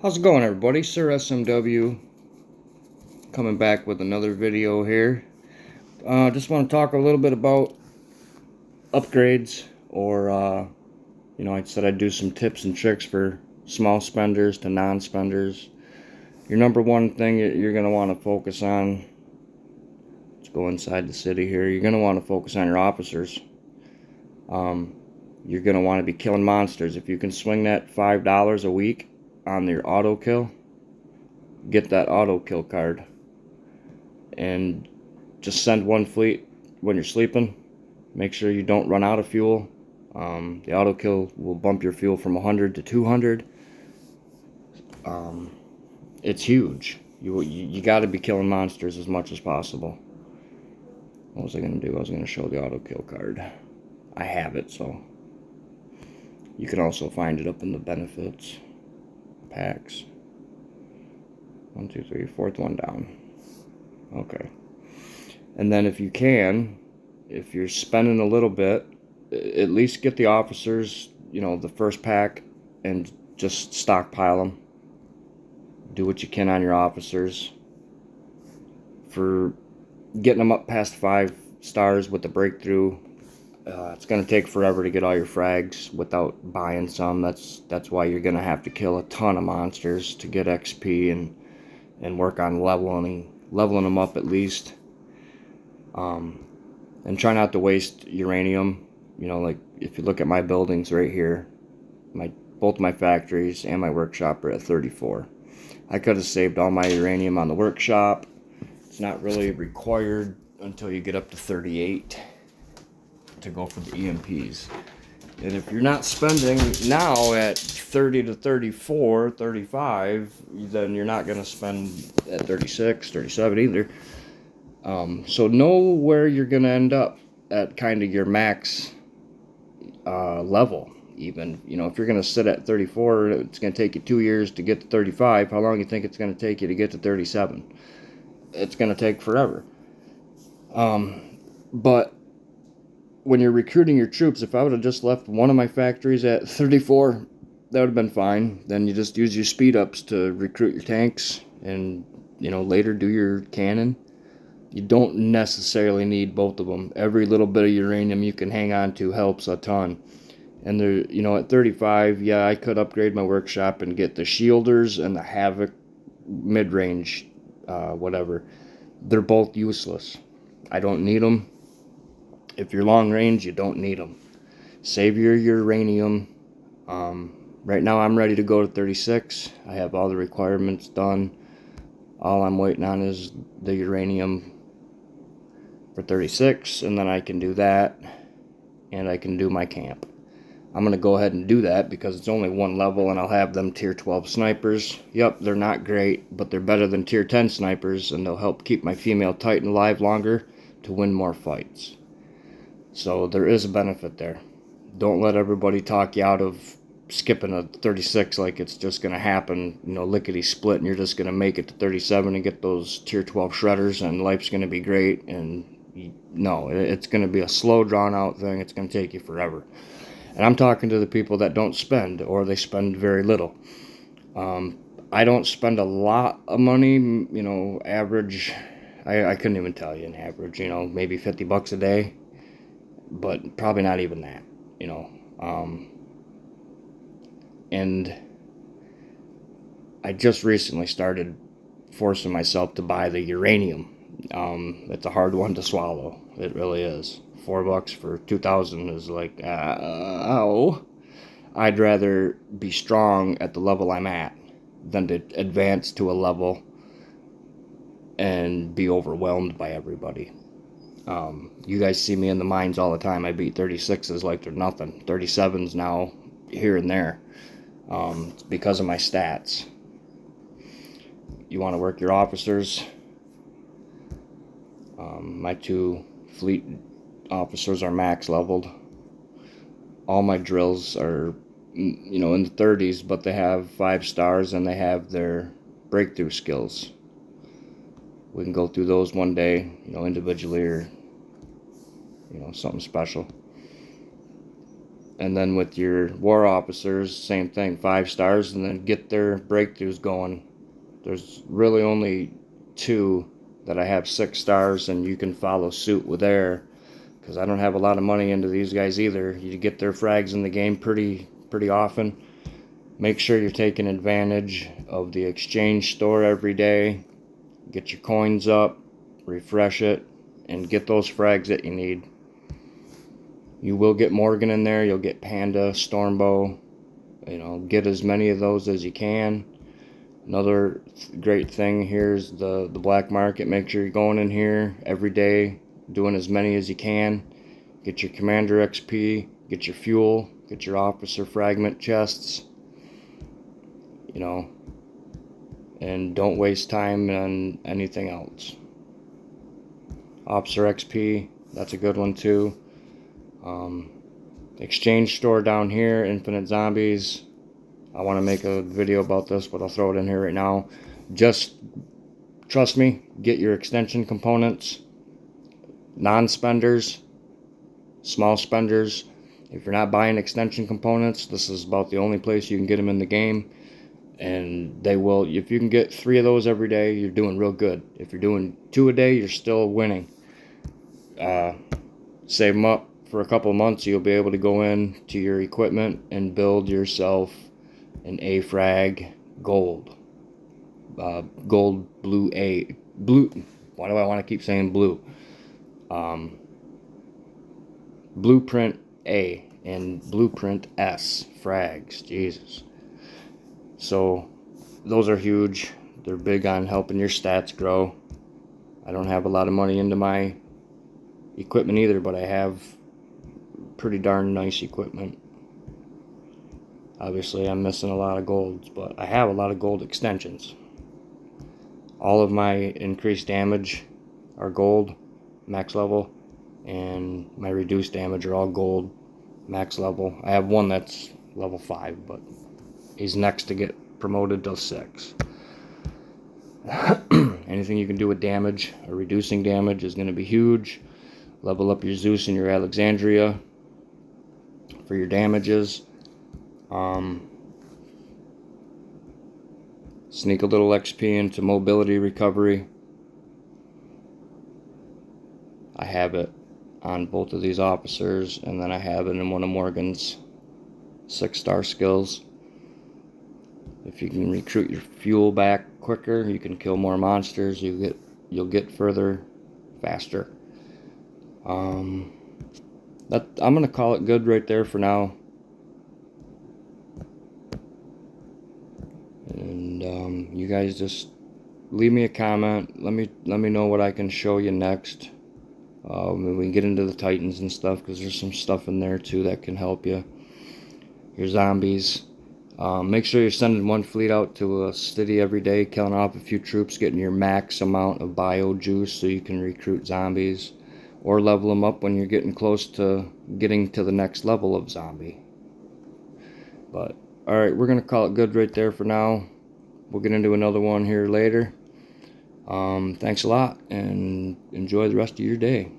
How's it going, everybody? Sir SMW coming back with another video here. Just want to talk a little bit about upgrades, or I said I'd do some tips and tricks for small spenders to non-spenders. Your number one thing you're going to want to focus on, let's go inside the city here, you're going to want to focus on your officers. You're going to want to be killing monsters. If you can swing that $5 a week on your auto kill, get that auto kill card and just send one fleet when you're sleeping. Make sure you don't run out of fuel. The auto kill will bump your fuel from 100 to 200. It's huge. You got to be killing monsters as much as possible. What was I going to do? I was going to show the auto kill card. I have it, so you can also find it up in the benefits packs. 1, 2, 3, fourth one down. Okay. And then if you can, if you're spending a little bit, at least get the officers, the first pack, and just stockpile them. Do what you can on your officers. For getting them up past 5 stars with the breakthrough, it's going to take forever to get all your frags without buying some. That's why you're going to have to kill a ton of monsters to get XP and work on leveling them up at least. And try not to waste uranium. Like if you look at my buildings right here, both my factories and my workshop are at 34. I could have saved all my uranium on the workshop. It's not really required until you get up to 38 to go for the EMPs. And if you're not spending now at 30 to 34, 35, then you're not going to spend at 36, 37 either. So know where you're going to end up at kind of your max level. Even, if you're going to sit at 34, it's going to take you 2 years to get to 35. How long do you think it's going to take you to get to 37? It's going to take forever. But when you're recruiting your troops, if I would have just left one of my factories at 34, that would have been fine. Then you just use your speed ups to recruit your tanks and, later do your cannon. You don't necessarily need both of them. Every little bit of uranium you can hang on to helps a ton. And at 35, yeah, I could upgrade my workshop and get the shielders and the Havoc mid-range, whatever. They're both useless. I don't need them. If you're long range, you don't need them. Save your uranium. Right now I'm ready to go to 36. I have all the requirements done. All I'm waiting on is the uranium for 36, and then I can do that, and I can do my camp. I'm going to go ahead and do that because it's only one level, and I'll have them tier 12 snipers. Yep, they're not great, but they're better than tier 10 snipers, and they'll help keep my female Titan alive longer to win more fights. So there is a benefit there. Don't let everybody talk you out of skipping a 36 like it's just going to happen, lickety split, and you're just going to make it to 37 and get those tier 12 shredders, and life's going to be great. And no, it's going to be a slow, drawn out thing. It's going to take you forever. And I'm talking to the people that don't spend, or they spend very little. I don't spend a lot of money, average. I couldn't even tell you an average, maybe $50 a day, but probably not even that, and I just recently started forcing myself to buy the uranium. It's a hard one to swallow. It really is. $4 for 2,000 is like, ow. I'd rather be strong at the level I'm at than to advance to a level and be overwhelmed by everybody. You guys see me in the mines all the time. I beat 36s like they're nothing. 37s now, here and there. It's because of my stats. You want to work your officers. My 2 fleet officers are max leveled. All my drills are, in the 30s, but they have 5 stars and they have their breakthrough skills. We can go through those one day, individually, or something special. And then with your war officers, same thing, 5 stars, and then get their breakthroughs going. There's really only 2 that I have 6 stars, and you can follow suit with there, because I don't have a lot of money into these guys either. You get their frags in the game pretty often. Make sure you're taking advantage of the exchange store every day. Get your coins up, refresh it, and get those frags that you need. You will get Morgan in there, you'll get Panda, Stormbow, get as many of those as you can. Another great thing here is the black market. Make sure you're going in here every day, doing as many as you can. Get your Commander XP, get your fuel, get your officer fragment chests, and don't waste time on anything else. Officer XP, that's a good one too. Exchange store down here, Infinite Zombies. I want to make a video about this, but I'll throw it in here right now. Just trust me, get your extension components, non-spenders, small spenders. If you're not buying extension components, this is about the only place you can get them in the game. And they will, if you can get 3 of those every day, you're doing real good. If you're doing 2 a day, you're still winning. Save them up for a couple of months. You'll be able to go in to your equipment and build yourself an A-Frag gold. Gold, blue, blue. Why do I want to keep saying blue? Blueprint A and Blueprint S frags. Jesus. So those are huge. They're big on helping your stats grow. I don't have a lot of money into my equipment either, but I have pretty darn nice equipment. Obviously I'm missing a lot of golds, but I have a lot of gold extensions. All of my increased damage are gold, max level, and my reduced damage are all gold, max level. I have one that's level 5, but he's next to get promoted to 6. Anything you can do with damage or reducing damage is going to be huge. Level up your Zeus and your Alexandria for your damages. Sneak a little XP into mobility recovery. I have it on both of these officers, and then I have it in one of Morgan's 6-star skills. If you can recruit your fuel back quicker, you can kill more monsters. You'll get further faster. I'm gonna call it good right there for now. And you guys just leave me a comment. Let me know what I can show you next. Maybe we can get into the Titans and stuff, because there's some stuff in there too that can help you. Your zombies. Make sure you're sending 1 fleet out to a city every day, killing off a few troops, getting your max amount of bio juice so you can recruit zombies, or level them up when you're getting close to getting to the next level of zombie. But alright, we're going to call it good right there for now. We'll get into another one here later. Thanks a lot, and enjoy the rest of your day.